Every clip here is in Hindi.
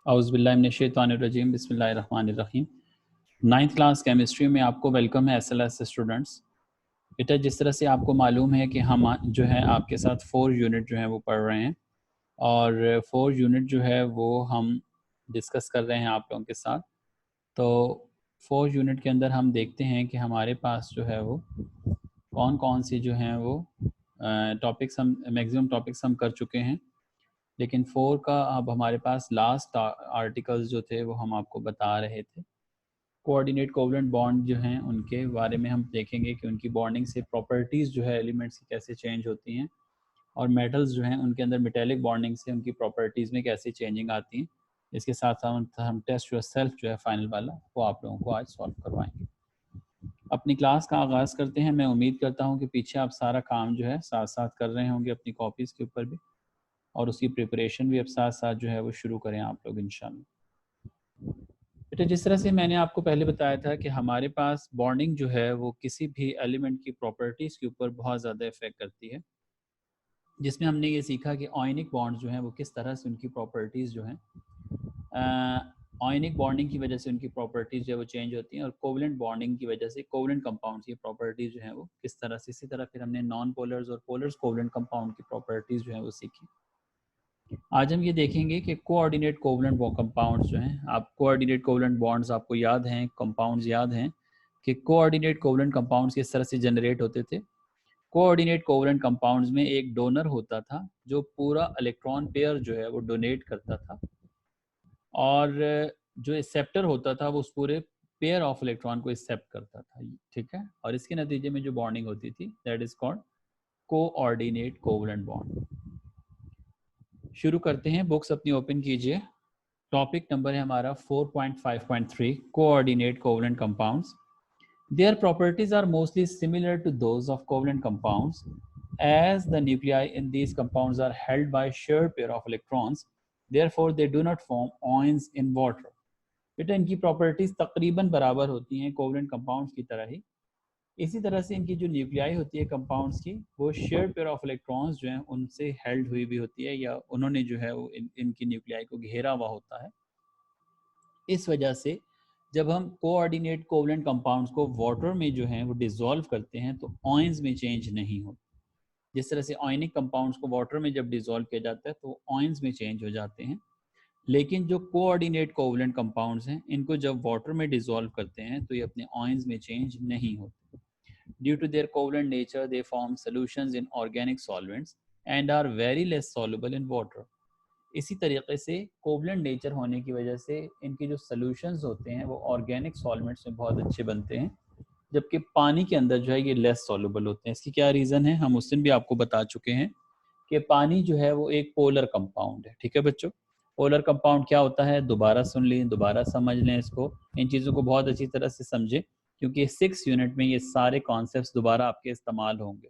औज़ुबिल्लाहिमिनश्शैतानिर्रजीम बिस्मिल्लाहिर्रहमानिर्रहीम। 9th क्लास केमिस्ट्री में आपको वेलकम है एसएलएस स्टूडेंट्स। बेटा जिस तरह से आपको मालूम है कि हम जो है आपके साथ 4 यूनिट जो है वो पढ़ रहे हैं और 4 यूनिट जो है वो हम डिस्कस कर रहे हैं आप लोगों के साथ। तो 4 यूनिट के अंदर हम देखते हैं कि हमारे पास जो है वो कौन कौन सी जो हैं वो टॉपिक्स हम मैक्सिमम टॉपिक्स हम कर चुके हैं, लेकिन 4 का अब हमारे पास लास्ट आर्टिकल्स जो थे वो हम आपको बता रहे थे। कोऑर्डिनेट कोवलेंट बॉन्ड जो हैं उनके बारे में हम देखेंगे कि उनकी बॉन्डिंग से प्रॉपर्टीज़ जो है एलिमेंट्स की कैसे चेंज होती हैं और मेटल्स जो हैं उनके अंदर मेटेलिक बॉन्डिंग से उनकी प्रॉपर्टीज़ में कैसे चेंजिंग आती हैं। इसके साथ साथ हम टेस्ट योरसेल्फ जो है फाइनल वाला वो आप लोगों को आज सॉल्व करवाएंगे। अपनी क्लास का आगाज़ करते हैं। मैं उम्मीद करता हूँ कि पीछे आप सारा काम जो है साथ साथ कर रहे होंगे अपनी कॉपीज़ के ऊपर भी, और उसकी प्रिपरेशन भी अब साथ साथ जो है वो शुरू करें आप लोग इंशाल्लाह। बेटा जिस तरह से मैंने आपको पहले बताया था कि हमारे पास बॉन्डिंग जो है वो किसी भी एलिमेंट की प्रॉपर्टीज़ के ऊपर बहुत ज़्यादा इफेक्ट करती है, जिसमें हमने ये सीखा कि आयनिक बॉन्ड जो हैं वो किस तरह से उनकी प्रॉपर्टीज़ जो हैं आयनिक बॉन्डिंग की वजह से उनकी प्रॉपर्टीज़ जो है वो चेंज होती हैं, और कोवलेंट बॉन्डिंग की वजह से कोवलेंट कंपाउंड्स की प्रॉपर्टीज़ जो हैं वो किस तरह से। इसी तरह फिर हमने नॉन पोलर्स और पोलर्स कोवलेंट कंपाउंड की प्रॉपर्टीज़ जो है वो सीखी। आज हम ये देखेंगे कि कोऑर्डिनेट कोवलेंट कंपाउंड्स जो हैं, आप कोऑर्डिनेट कोवलेंट बॉन्ड्स आपको याद हैं, कंपाउंड्स याद हैं कि कोऑर्डिनेट कोवलेंट कंपाउंड्स किस तरह से जनरेट होते थे। कोऑर्डिनेट कोवलेंट कंपाउंड्स में एक डोनर होता था जो पूरा इलेक्ट्रॉन पेयर जो है वो डोनेट करता था, और जो एक्सेप्टर होता था वो उस पूरे पेयर ऑफ इलेक्ट्रॉन को एक्सेप्ट करता था, ठीक है। और इसके नतीजे में जो बॉन्डिंग होती थी that is called coordinate covalent bond. शुरू करते हैं, बुक्स अपनी ओपन कीजिए। टॉपिक नंबर है हमारा 4.5.3 coordinate covalent compounds. Their properties are mostly similar to those of covalent compounds, as the nuclei in these compounds are held by shared pair of electrons, therefore they do not form ions in water. बेटा इनकी प्रॉपर्टीज तकरीबन बराबर होती हैं कोवलेंट कंपाउंड्स की तरह ही। इसी तरह से इनकी जो न्यूक्लियाई होती है कंपाउंड्स की, वो शेयर्ड पेयर ऑफ इलेक्ट्रॉन्स जो हैं उनसे हेल्ड हुई भी होती है, या उन्होंने जो है वो इनकी न्यूक्लियाई को घेरा हुआ होता है। इस वजह से जब हम कोऑर्डिनेट कोवलेंट कंपाउंड्स को वाटर में जो है वो डिसॉल्व करते हैं तो ऑयंस में चेंज नहीं होता। जिस तरह से आयनिक कंपाउंड्स को वाटर में जब डिसॉल्व किया जाता है तो ऑयंस में चेंज हो जाते हैं, लेकिन जो कोऑर्डिनेट कोवलेंट कंपाउंड्स हैं इनको जब वाटर में डिसॉल्व करते हैं तो ये अपने ऑयंस में चेंज नहीं होते। Due to their covalent nature they form solutions in organic solvents and are very less soluble in water. इसी तरीके से कोवलेंट नेचर होने की वजह से इनके जो सॉल्यूशंस होते हैं वो ऑर्गेनिक सॉल्वेंट्स में बहुत अच्छे बनते हैं, जबकि पानी के अंदर जो है ये लेस सॉल्युबल होते हैं। इसकी क्या रीज़न है, हम उस दिन भी आपको बता चुके हैं कि पानी जो है वो एक पोलर कंपाउंड है, ठीक है बच्चों। पोलर कंपाउंड क्या होता है, दोबारा सुन लें, दोबारा समझ लें इसको, इन चीज़ों को बहुत अच्छी तरह से समझें, क्योंकि 6 यूनिट में ये सारे कॉन्सेप्ट्स दोबारा आपके इस्तेमाल होंगे।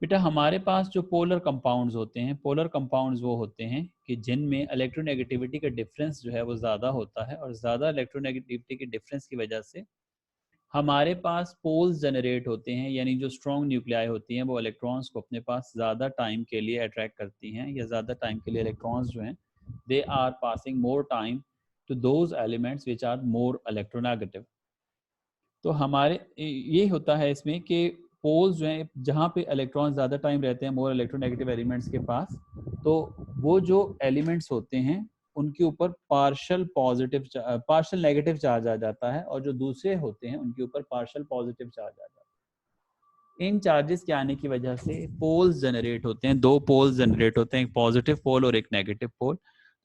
बेटा हमारे पास जो पोलर कंपाउंड्स होते हैं, पोलर कंपाउंड्स वो होते हैं कि जिनमें इलेक्ट्रोनेगेटिविटी का डिफरेंस जो है वो ज़्यादा होता है, और ज़्यादा इलेक्ट्रोनेगेटिविटी के डिफरेंस की वजह से हमारे पास पोल्स जनरेट होते हैं, यानी जो स्ट्रॉन्ग न्यूक्लियाई होती हैं वो इलेक्ट्रॉन्स को अपने पास ज़्यादा टाइम के लिए अट्रैक्ट करती हैं, या ज़्यादा टाइम के लिए इलेक्ट्रॉन्स जो हैं they are passing more time to those elements which are more electronegative. तो हमारे ये होता है इसमें कि पोल्स जो हैं जहाँ पे इलेक्ट्रॉन ज़्यादा टाइम रहते हैं मोर इलेक्ट्रोनेगेटिव एलिमेंट्स के पास, तो वो जो एलिमेंट्स होते हैं उनके ऊपर पार्शियल नेगेटिव चार्ज आ जाता है, और जो दूसरे होते हैं उनके ऊपर पार्शियल पॉजिटिव चार्ज आ जाता है। इन चार्जेस के आने की वजह से पोल्स जनरेट होते हैं, दो पोल्स जनरेट होते हैं, एक पॉजिटिव पोल और एक नेगेटिव पोल।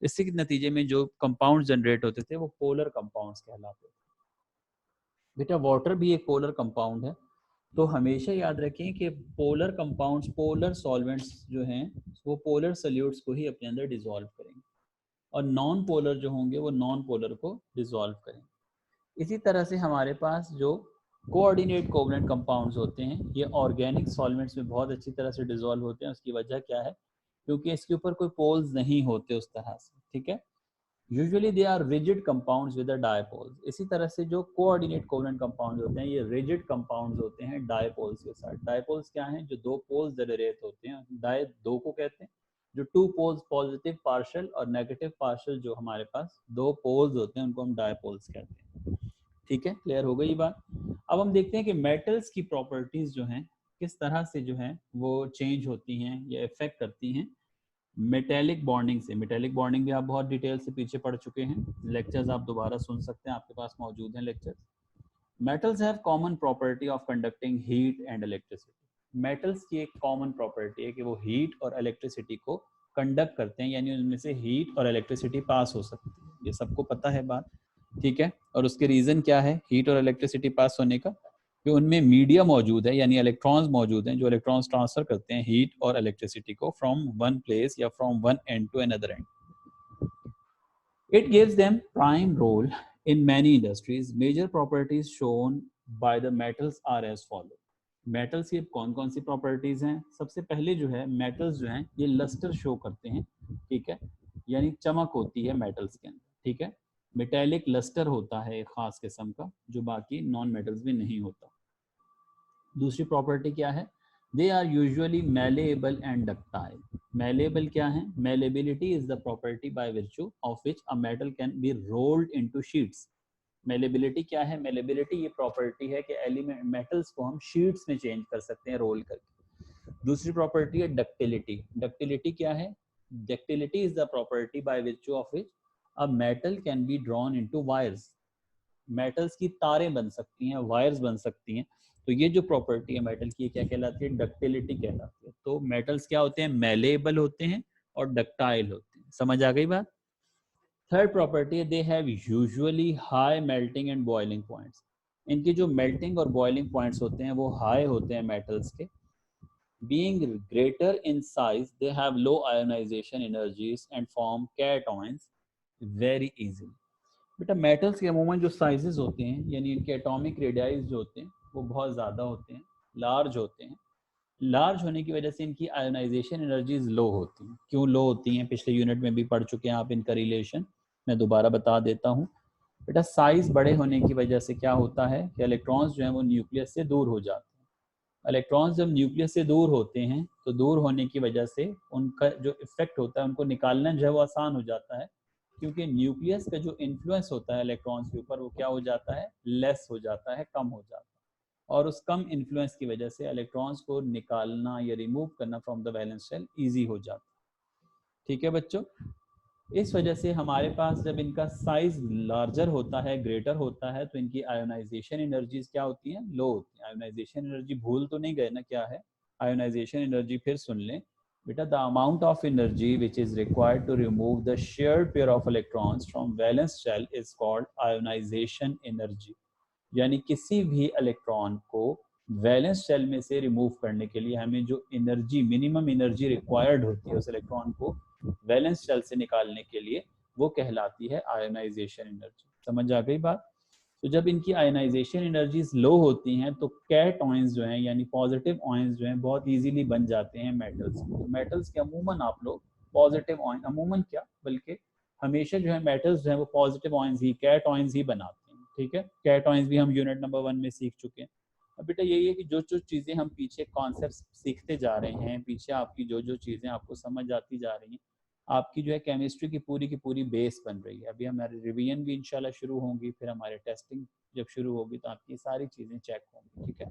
इसी के नतीजे में जो कंपाउंड जनरेट होते थे वो पोलर कंपाउंड्स कहलाते थे। बेटा वाटर भी एक पोलर कंपाउंड है, तो हमेशा याद रखें कि पोलर कंपाउंड्स, पोलर सॉल्वेंट्स जो हैं वो पोलर सॉल्यूट्स को ही अपने अंदर डिसॉल्व करेंगे, और नॉन पोलर जो होंगे वो नॉन पोलर को डिसॉल्व करेंगे। इसी तरह से हमारे पास जो कोऑर्डिनेट कोवलेंट कंपाउंड्स होते हैं ये ऑर्गेनिक सॉल्वेंट्स में बहुत अच्छी तरह से डिसॉल्व होते हैं। उसकी वजह क्या है, क्योंकि इसके ऊपर कोई पोल्स नहीं होते उस तरह से, ठीक है। Usually they are rigid compounds with dipoles. इसी तरह से जो कोऑर्डिनेट कोवलेंट कंपाउंड्स होते हैं ये रिजिड कंपाउंड्स होते हैं डायपोल्स के साथ। डायपोल्स क्या हैं, जो दो पोल्स जनरेट होते हैं, डाय दो को कहते हैं, जो टू पोल्स पॉजिटिव पार्शियल और नेगेटिव पार्शियल जो हमारे पास दो पोल्स होते हैं उनको हम डायपोल्स कहते हैं। ठीक है, क्लियर हो गई बात। अब हम देखते हैं कि मेटल्स की प्रॉपर्टीज जो हैं किस तरह से जो है वो चेंज होती हैं या इफेक्ट करती हैं मेटेलिक बॉन्डिंग से। मेटेलिक बॉन्डिंग भी आप बहुत डिटेल से पीछे पढ़ चुके हैं, लेक्चर्स आप दोबारा सुन सकते हैं, आपके पास मौजूद हैं lectures. Metals have common property of conducting heat and electricity. Metals की एक कॉमन प्रॉपर्टी है कि वो हीट और इलेक्ट्रिसिटी को कंडक्ट करते हैं, यानी उनमें से हीट और इलेक्ट्रिसिटी पास हो सकती है, ये सबको पता है बात। ठीक है, और उसके रीजन क्या है हीट और इलेक्ट्रिसिटी पास होने का, कि उनमें मीडिया मौजूद है, यानी इलेक्ट्रॉन्स मौजूद हैं जो इलेक्ट्रॉन्स ट्रांसफर करते हैं हीट और इलेक्ट्रिसिटी को फ्रॉम वन प्लेस या from one end to another end. It gives them prime role in many industries. Major properties shown by the metals are as follow. Metals की कौन कौन सी प्रॉपर्टीज हैं? सबसे पहले जो है मेटल्स जो हैं ये लस्टर शो करते हैं, ठीक है, यानी चमक होती है मेटल्स के अंदर, ठीक है। मेटेलिक लस्टर होता है एक खास किस्म का जो बाकी नॉन मेटल्स में नहीं होता। दूसरी प्रॉपर्टी क्या है? They are usually malleable and ductile. Malleable क्या है? Malleability is the property by virtue of which a metal can be rolled into sheets. Malleability क्या है? Malleability ये प्रॉपर्टी है कि एलिमेंट मेटल्स को हम शीट्स में चेंज कर सकते हैं रोल करके। दूसरी प्रॉपर्टी है डक्टिलिटी। डक्टिलिटी क्या है? Ductility is the property bye virtue of which a metal can be drawn into wires. Metals की तारें बन सकती हैं, वायर्स बन सकती हैं। तो ये जो प्रॉपर्टी है मेटल की क्या कहलाती है? डक्टिलिटी कहलाती है। तो मेटल्स क्या होते हैं? मेलेबल होते हैं और डक्टाइल होते हैं। समझ आ गई बात? थर्ड प्रॉपर्टी है they have usually high melting and boiling points. इनकी जो मेल्टिंग और बॉइलिंग पॉइंट्स होते हैं वो हाई होते हैं मेटल्स के। Being greater in size they have low ionisation energies and form cations very easily. बेटा मेटल्स के अमूमन जो साइजेस होते हैं यानी इनके एटॉमिक रेडियाइज जो होते हैं वो बहुत ज़्यादा होते हैं, लार्ज होते हैं। लार्ज होने की वजह से इनकी आयोनाइजेशन एनर्जीज लो होती हैं। क्यों लो होती हैं? पिछले यूनिट में भी पढ़ चुके हैं आप इनका रिलेशन, मैं दोबारा बता देता हूँ। बेटा साइज बड़े होने की वजह से क्या होता है कि इलेक्ट्रॉन्स जो हैं वो न्यूक्लियस से दूर हो जाते हैं। इलेक्ट्रॉन्स जब न्यूक्लियस से दूर होते हैं तो दूर होने की वजह से उनका जो इफेक्ट होता है उनको निकालना जो है वो आसान हो जाता है, क्योंकि न्यूक्लियस का जो इन्फ्लुएंस होता है इलेक्ट्रॉन्स के ऊपर वो क्या हो जाता है? लेस हो जाता है, कम हो जाता है। और उस कम इन्फ्लुएंस की वजह से इलेक्ट्रॉन्स को निकालना या रिमूव करना from the valence shell easy हो जाता है। ठीक है बच्चों, इस वजह से हमारे पास जब इनका साइज लार्जर होता है, ग्रेटर होता है, तो इनकी आयोनाइजेशन एनर्जीज क्या होती हैं? लो होती हैं। आयोनाइजेशन एनर्जी भूल तो नहीं गए ना क्या है आयोनाइजेशन एनर्जी? फिर सुन लें बेटा, the amount of energy which is required to remove the shared pair of electrons from valence shell is called ionization energy. यानी किसी भी इलेक्ट्रॉन को वैलेंस शेल में से रिमूव करने के लिए हमें जो एनर्जी, मिनिमम एनर्जी रिक्वायर्ड होती है उस इलेक्ट्रॉन को वैलेंस शेल से निकालने के लिए, वो कहलाती है आयोनाइजेशन एनर्जी। समझ आ गई बात? तो जब इनकी आयोनाइजेशन एनर्जीज लो होती हैं तो कैट ऑयंस जो हैं यानी पॉजिटिव ऑयंस जो हैं बहुत इजीली बन जाते हैं मेटल्स के। तो मेटल्स के अमूमन आप लोग पॉजिटिव ऑयन, अमूमन क्या बल्कि हमेशा जो है मेटल्स जो है वो पॉजिटिव ऑयंस ही, कैट ऑयंस ही बनाते हैं। ठीक है, कैट ऑयंस भी हम यूनिट नंबर 1 में सीख चुके हैं। अब बेटा यही है कि जो जो चीज़ें हम पीछे कॉन्सेप्ट सीखते जा रहे हैं, पीछे आपकी जो जो चीज़ें आपको समझ आती जा रही हैं, आपकी जो है केमिस्ट्री की पूरी बेस बन रही है। अभी हमारे रिवीजन भी इंशाल्लाह शुरू होंगी, फिर हमारे टेस्टिंग जब शुरू होगी तो आपकी सारी चीज़ें चेक होंगी। ठीक है,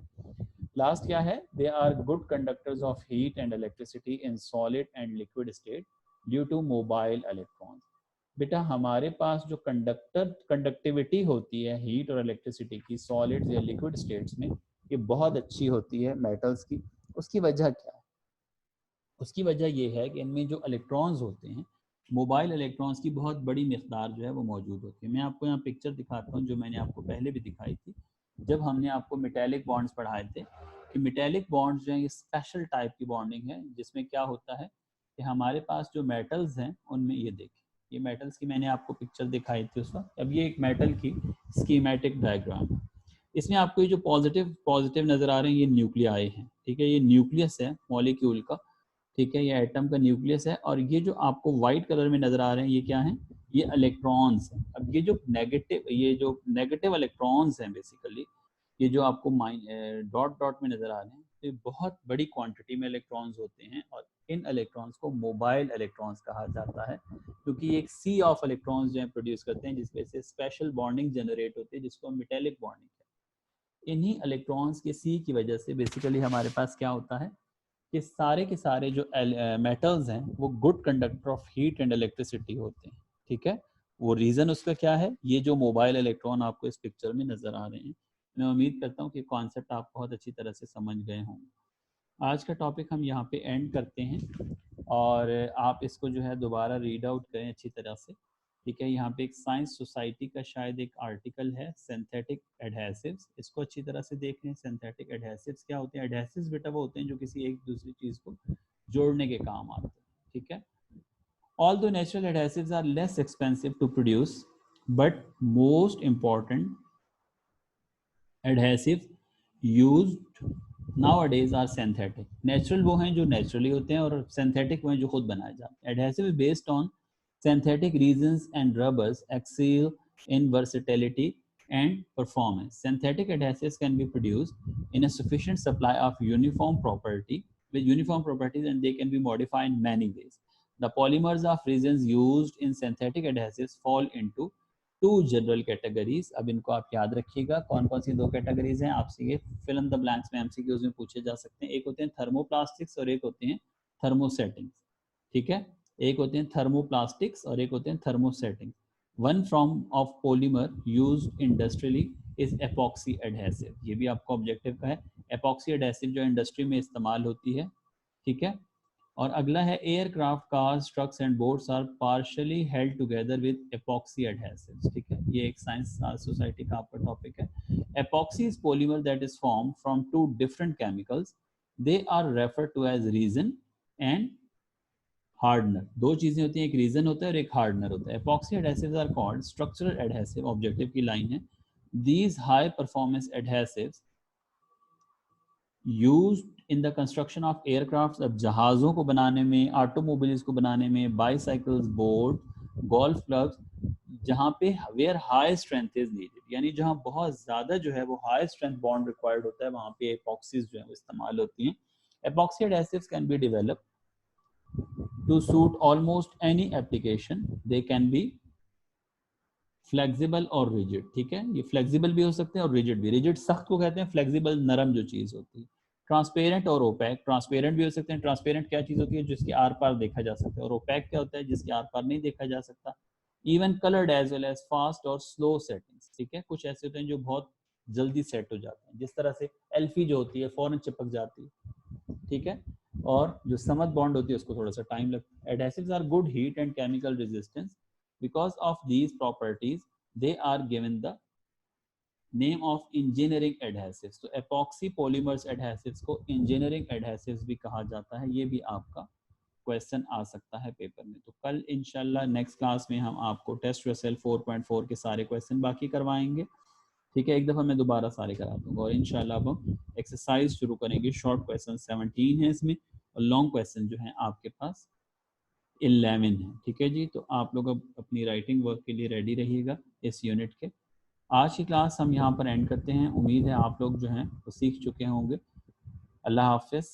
लास्ट क्या है? They are good conductors of heat and electricity in solid and liquid state due to mobile electrons. बेटा हमारे पास जो कंडक्टिविटी होती है हीट और इलेक्ट्रिसिटी की सॉलिड या लिक्विड स्टेट्स में, ये बहुत अच्छी होती है मेटल्स की। उसकी वजह क्या है? उसकी वजह ये है कि इनमें जो इलेक्ट्रॉन्स होते हैं, मोबाइल इलेक्ट्रॉन्स की बहुत बड़ी मिकदार जो है वो मौजूद होती है। मैं आपको यहाँ पिक्चर दिखाता हूँ जो मैंने आपको पहले भी दिखाई थी जब हमने आपको मेटेलिक बॉन्ड्स पढ़ाए थे, कि मेटेलिक बॉन्ड्स जो है ये स्पेशल टाइप की बॉन्डिंग है जिसमें क्या होता है कि हमारे पास जो मेटल्स हैं उनमें, ये देखिए ये मेटल्स की मैंने आपको पिक्चर दिखाई थी उस वक्त। अब ये एक मेटल की स्कीमेटिक डायग्राम है। इसमें आपको ये जो पॉजिटिव पॉजिटिव नज़र आ रहे हैं ये न्यूक्लियाई हैं। ठीक है, ये न्यूक्लियस है मॉलिक्यूल का। ठीक है, ये एटम का न्यूक्लियस है। और ये जो आपको व्हाइट कलर में नजर आ रहे हैं ये क्या है? ये इलेक्ट्रॉन्स हैं। अब ये जो नेगेटिव इलेक्ट्रॉन्स हैं बेसिकली, ये जो आपको डॉट डॉट में नजर आ रहे हैं, ये बहुत बड़ी क्वांटिटी में इलेक्ट्रॉन्स होते हैं और इन इलेक्ट्रॉन्स को मोबाइल इलेक्ट्रॉन्स कहा जाता है, क्योंकि एक सी ऑफ इलेक्ट्रॉन्स जो है प्रोड्यूस करते हैं जिसमें से स्पेशल बॉन्डिंग जनरेट होती है जिसको मेटेलिक बॉन्डिंग है। इन्हीं इलेक्ट्रॉन्स के सी की वजह से बेसिकली हमारे पास क्या होता है कि सारे के सारे जो मेटल्स हैं वो good conductor of heat and electricity होते हैं। ठीक है, वो रीज़न उसका क्या है, ये जो मोबाइल इलेक्ट्रॉन आपको इस पिक्चर में नज़र आ रहे हैं। मैं उम्मीद करता हूँ कि कॉन्सेप्ट आप बहुत अच्छी तरह से समझ गए होंगे। आज का टॉपिक हम यहाँ पे एंड करते हैं और आप इसको जो है दोबारा रीड आउट करें अच्छी तरह से। ठीक है, यहाँ पे एक साइंस सोसाइटी का शायद एक आर्टिकल है सिंथेटिक एडहेसिव्स, इसको अच्छी तरह से देख लें। सिंथेटिक एडहेसिव्स क्या होते हैं? एडहेसिव्स बेटा वो होते हैं जो किसी एक दूसरी चीज़ को जोड़ने के काम आते हैं। ठीक है, although natural adhesives are less expensive to produce, but most important adhesives used nowadays are synthetic. Natural वो हैं जो naturally होते हैं और synthetic वो हैं जो खुद बनाए जाते हैं। Adhesive is based on synthetic resins and rubbers excel in versatility and performance. Synthetic adhesives can be produced in a sufficient supply of uniform property with uniform properties and they can be modified in many ways. The polymers of resins used in synthetic adhesives fall into two general categories. अब इनको आप याद रखिएगा, कौन कौन सी दो कैटेगरीज हैं आपसे ये फिल इन द ब्लैंक्स में एमसीक्यूज में पूछे जा सकते हैं। एक होते हैं थर्मोप्लास्टिक्स और एक होते हैं थर्मोसेटिंग्स। ठीक है, एक होते हैं थर्मोप्लास्टिक्स और एक होते हैं thermosettings. One form of polymer used industrially is epoxy adhesive. ये भी आपको ऑब्जेक्टिव का है, एपॉक्सी एडहेसिव जो इंडस्ट्री में इस्तेमाल होती है। ठीक है, और अगला है aircraft cars trucks and boats are partially held together with epoxy adhesives. ठीक है, ये एक साइंस सोसाइटी का आपका टॉपिक है। Epoxy is polymer that is form from two different chemicals, they are referred to as resin and hardener. दो चीजें होती हैं, एक रीजन होता है और एक हार्डनर होता है। Epoxy adhesives are called structural adhesive, objective की लाइन है। These high performance adhesives used in the construction of aircraft. अब जहाज़ों को बनाने में, ऑटोमोबाइल्स को बनाने में, बाईसाइकिल्स, बोट, गोल्फ क्लब्स, जहाँ पे where high strength is needed, यानी जहाँ बहुत ज़्यादा जो है वो हाई स्ट्रेंथ बॉन्ड रिक्वायर्ड होता है, वहाँ पे एपॉक्सीज जो है वो इस्तेमाल होती हैं। Epoxy adhesives can be developed to suit almost any application. They can be flexible और रिजिड। ठीक है, ये फ्लेक्सिबल भी हो सकते हैं और रिजिड भी। रिजिड सख्त को कहते हैं, फ्लेक्सिबल नरम जो चीज़ होती है। ट्रांसपेरेंट और ओपैक, ट्रांसपेरेंट भी हो सकते हैं। ट्रांसपेरेंट क्या चीज़ होती है? जिसके आर पार देखा जा सकता है। और ओपैक क्या होता है? जिसके आर पार नहीं देखा जा सकता। Even coloured as well as fast और स्लो सेटिंग्स। ठीक है, कुछ ऐसे होते हैं जो बहुत जल्दी सेट हो जाते हैं, जिस तरह से एल्फी जो होती है फौरन चिपक जाती है। ठीक है, और जो समद बॉन्ड होती है उसको थोड़ा सा टाइम लगता है। Adhesives are good heat and chemical resistance. Because of these properties, they are given the name of engineering adhesives. तो epoxy polymers adhesives को engineering adhesives भी कहा जाता है। ये भी आपका क्वेश्चन आ सकता है पेपर में। तो कल इंशाल्लाह नेक्स्ट क्लास में हम आपको टेस्ट रिजल्ट 4.4 के सारे क्वेश्चन बाकी करवाएंगे। ठीक है, एक दफ़ा मैं दोबारा सारे करा दूंगा और इंशाल्लाह अब हम एक्सरसाइज शुरू करेंगे। शॉर्ट क्वेश्चन 17 है इसमें और लॉन्ग क्वेश्चन जो है आपके पास 11 है। ठीक है जी, तो आप लोग अब अपनी राइटिंग वर्क के लिए रेडी रहिएगा इस यूनिट के। आज की क्लास हम यहाँ पर एंड करते हैं। उम्मीद है आप लोग जो हैं वो सीख चुके होंगे। अल्लाह हाफिज़।